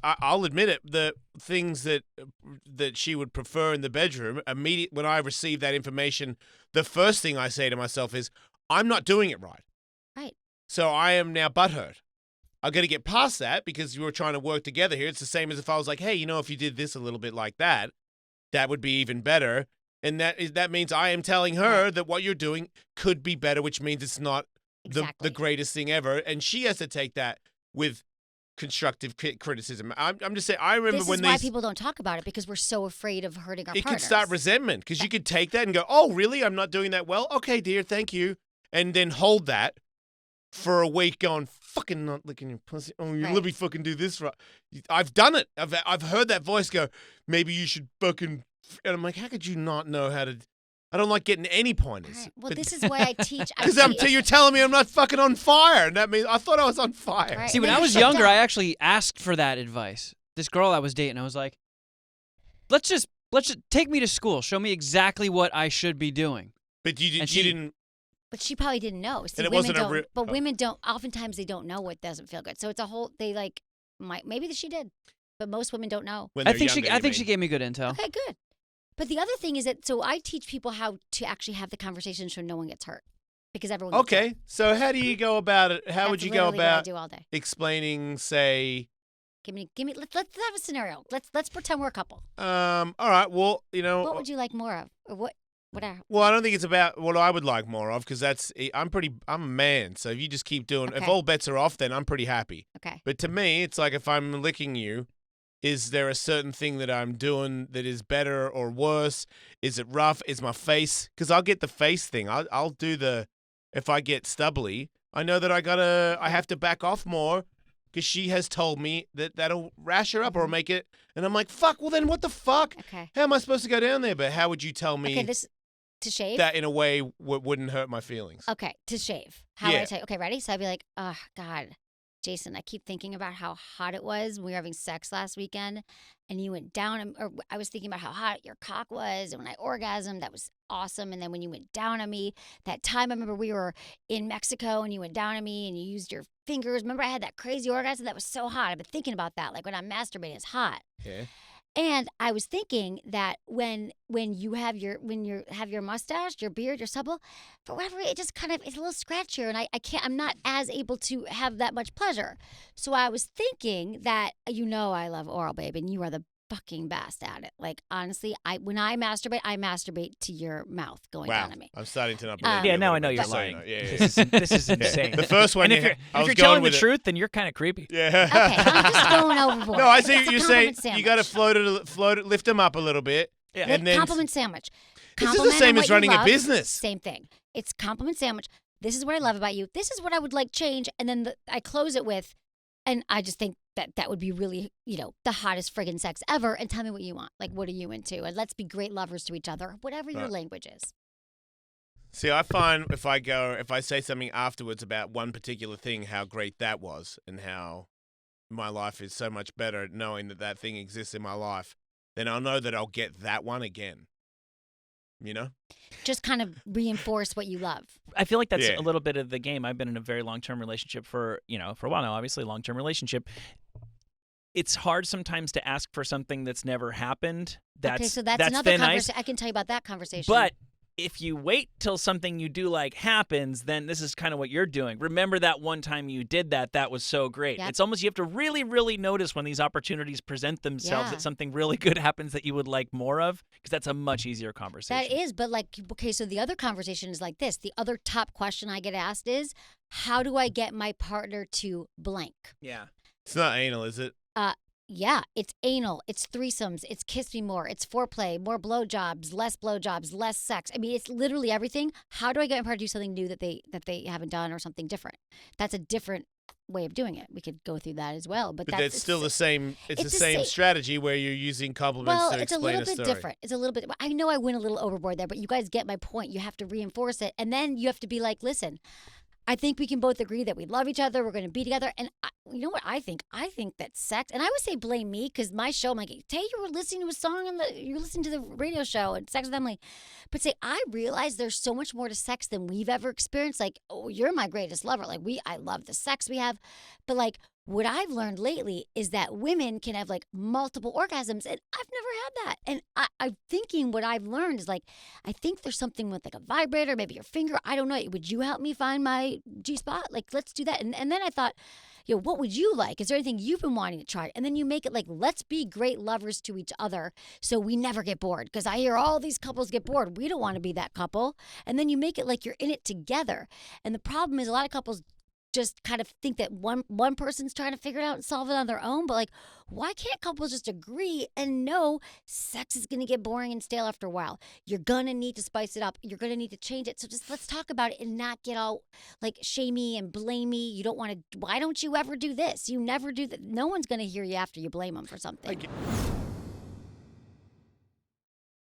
I'll admit it. The things that she would prefer in the bedroom, when I receive that information, the first thing I say to myself is, I'm not doing it right. Right. So I am now butthurt. I got to get past that because we were trying to work together here. It's the same as if I was like, hey, if you did this a little bit like that, that would be even better. And that means I am telling her that what you're doing could be better, which means it's not the greatest thing ever. And she has to take that with constructive criticism. I'm just saying, I remember when This is why people don't talk about it, because we're so afraid of hurting our partners. It could start resentment, because you could take that and go, oh, really? I'm not doing that well? Okay, dear, thank you. And then hold that for a week going, fucking not licking your pussy. Oh, you let me fucking do this right. I've done it. I've heard that voice go, maybe you should fucking... And I'm like, how could you not know how to... I don't like getting any pointers. Right. Well, this is why I teach. Because you're telling me I'm not fucking on fire. And that means I thought I was on fire. Right. See, when I was younger, I actually asked for that advice. This girl I was dating, I was like, let's just take me to school. Show me exactly what I should be doing. But you didn't... But she probably didn't know. See, and it women wasn't don't. But women don't. Oftentimes, they don't know what doesn't feel good. So it's a whole. They like. Maybe she did, but most women don't know. I think she gave me good intel. Okay, good. But the other thing is that I teach people how to actually have the conversation so no one gets hurt, because everyone. Okay, so how do you go about it? How would you go about what I do all day. Explaining? Say. Give me. Let's have a scenario. Let's pretend we're a couple. All right. Well, What would you like more of, or what? Well, I don't think it's about what I would like more of, because I'm a man. So if you just keep doing, if all bets are off, then I'm pretty happy. Okay. But to me, it's like if I'm licking you, is there a certain thing that I'm doing that is better or worse? Is it rough? Is my face? Because I'll get the face thing. I'll do if I get stubbly, I know that I have to back off more, because she has told me that'll rash her up or make it. And I'm like, fuck, well then what the fuck? Okay. How am I supposed to go down there? But how would you tell me? Okay, to shave? That in a way wouldn't hurt my feelings. Okay, to shave. How would I tell you? Okay, ready? So I'd be like, oh, God, Jason, I keep thinking about how hot it was when we were having sex last weekend, and you went down, or I was thinking about how hot your cock was, and when I orgasmed, that was awesome. And then when you went down on me, that time I remember we were in Mexico, and you went down on me, and you used your fingers. Remember I had that crazy orgasm? That was so hot. I've been thinking about that. Like when I'm masturbating, it's hot. Yeah. And I was thinking that when you have your mustache, your beard, your stubble, for whatever, it just kind of, it's a little scratchier, and I'm not as able to have that much pleasure. So I was thinking that, I love oral, babe, and you are the fucking best at it. Like, honestly, when I masturbate to your mouth going down on me. I'm starting to not believe Yeah, now I know you're lying. Yeah. This is insane. The first one, and if you're telling the truth, then you're kind of creepy. Yeah. Okay, I'm just going overboard. No, I see what you're saying. Sandwich. You got to float it, lift them up a little bit. Yeah. And then compliment sandwich. This is the same as running a business. Same thing. It's compliment sandwich. This is what I love about you. This is what I would like change. And then I close it with, and I just think that would be really, the hottest friggin' sex ever. And tell me what you want. Like, what are you into? And let's be great lovers to each other, whatever your language is. See, I find if I say something afterwards about one particular thing, how great that was, and how my life is so much better knowing that thing exists in my life, then I'll know that I'll get that one again. Just kind of reinforce what you love. I feel like that's a little bit of the game. I've been in a very long-term relationship for a while now, obviously long-term relationship. It's hard sometimes to ask for something that's never happened. So that's another conversation. I can tell you about that conversation. But if you wait till something you do like happens, then this is kind of what you're doing. Remember that one time you did that was so great. Yep. It's almost you have to really, really notice when these opportunities present themselves that something really good happens that you would like more of, because that's a much easier conversation. That is, but so the other conversation is like this. The other top question I get asked is, how do I get my partner to blank? Yeah. It's not anal, is it? Yeah, it's anal, it's threesomes, it's kiss me more, it's foreplay, more blowjobs, less sex. I mean, it's literally everything. How do I get my partner to do something new that they haven't done, or something different? That's a different way of doing it. We could go through that as well, but that's still the same. It's the same strategy where you're using compliments to explain a story. Well, it's a little bit different. It's a little bit. I know I went a little overboard there, but you guys get my point. You have to reinforce it, and then you have to be like, listen, I think we can both agree that we love each other. We're going to be together. And you know what I think? I think that sex, and I would say blame me, because my show, I'm like, Tay, you were listening to a song you're listening to the radio show and Sex with Emily. But say, I realize there's so much more to sex than we've ever experienced. Like, oh, you're my greatest lover. Like, I love the sex we have. But like, what I've learned lately is that women can have like multiple orgasms, and I've never had that. And I'm thinking what I've learned is like, I think there's something with like a vibrator, maybe your finger. I don't know. Would you help me find my G spot? Like, let's do that. And then I thought, what would you like? Is there anything you've been wanting to try? And then you make it like, let's be great lovers to each other so we never get bored. Because I hear all these couples get bored. We don't want to be that couple. And then you make it like you're in it together. And the problem is a lot of couples just kind of think that one person's trying to figure it out and solve it on their own. But like, why can't couples just agree and know sex is going to get boring and stale after a while? You're going to need to spice it up. You're going to need to change it. So just let's talk about it and not get all like shamey and blamey. You don't want to, why don't you ever do this? You never do that. No one's going to hear you after you blame them for something.